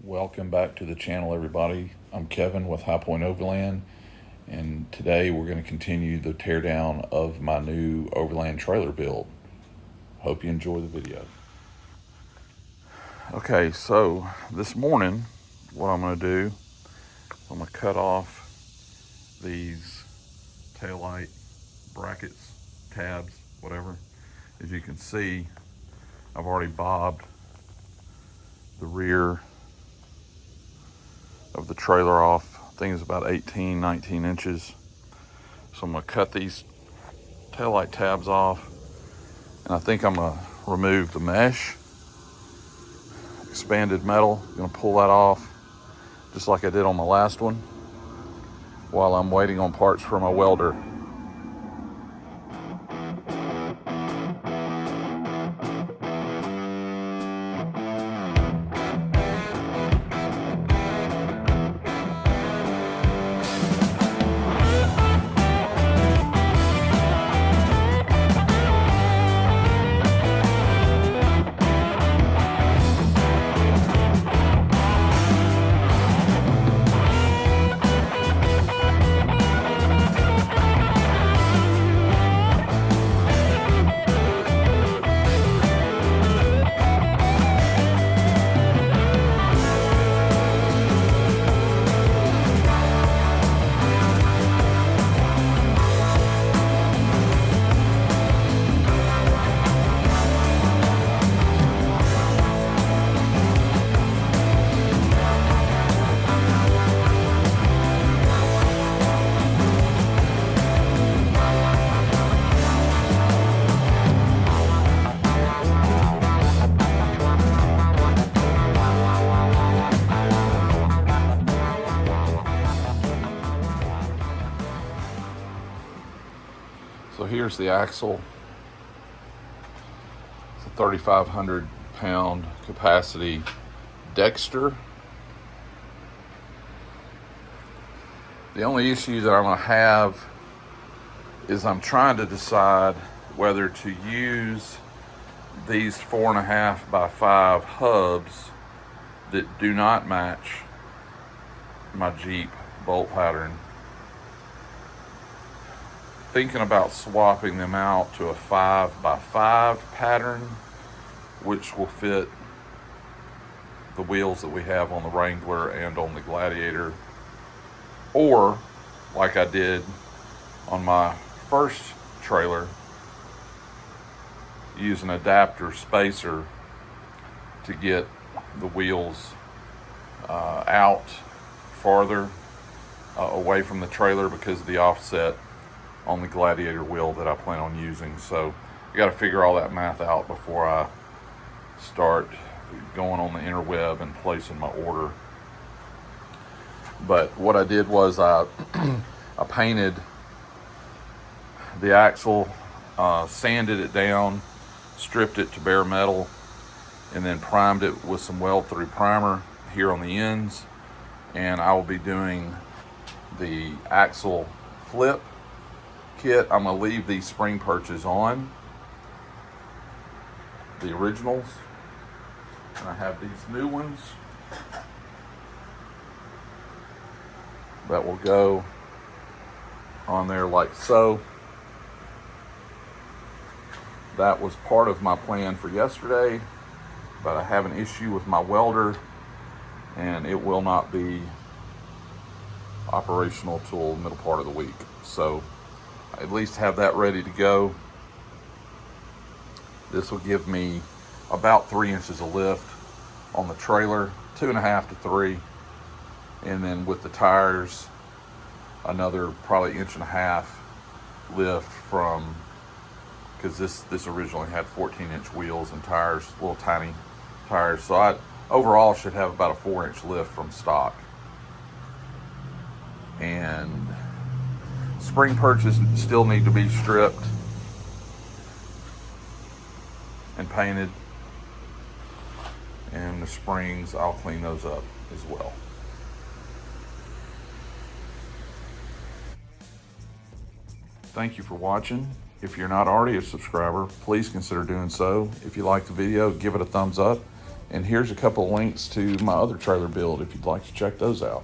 Welcome back to the channel, everybody. I'm Kevin with High Point Overland, and today we're going to continue the teardown of my new Overland trailer build. Hope you enjoy the video. Okay, so this morning what I'm going to do, I'm going to cut off these taillight brackets, tabs, whatever. As you can see, I've already bobbed the rear of the trailer off. I think it's about 18, 19 inches. So I'm gonna cut these taillight tabs off, and I think I'm gonna remove the mesh, expanded metal. I'm gonna pull that off, just like I did on my last one, while I'm waiting on parts for my welder. So here's the axle. It's a 3,500 pound capacity Dexter. The only issue that I'm gonna have is I'm trying to decide whether to use these 4.5 by 5 hubs that do not match my Jeep bolt pattern. Thinking about swapping them out to a 5 by 5 pattern, which will fit the wheels that we have on the Wrangler and on the Gladiator, or like I did on my first trailer, use an adapter spacer to get the wheels out farther away from the trailer because of the offset on the Gladiator wheel that I plan on using. So I got to figure all that math out before I start going on the interweb and placing my order. But what I did was I painted the axle, sanded it down, stripped it to bare metal, and then primed it with some weld-through primer here on the ends. And I will be doing the axle flip kit. I'm gonna leave these spring perches on, the originals, and I have these new ones that will go on there like so. That was part of my plan for yesterday, but I have an issue with my welder and it will not be operational till the middle part of the week. So I at least have that ready to go. This will give me about 3 inches of lift on the trailer, 2.5 to 3, and then with the tires, another probably 1.5 inch lift from, because this originally had 14-inch wheels and tires, little tiny tires. So I overall should have about a 4-inch lift from stock. And spring perches still need to be stripped and painted, and the springs, I'll clean those up as well. Thank you for watching. If you're not already a subscriber, please consider doing so. If you like the video, give it a thumbs up. And here's a couple of links to my other trailer build if you'd like to check those out.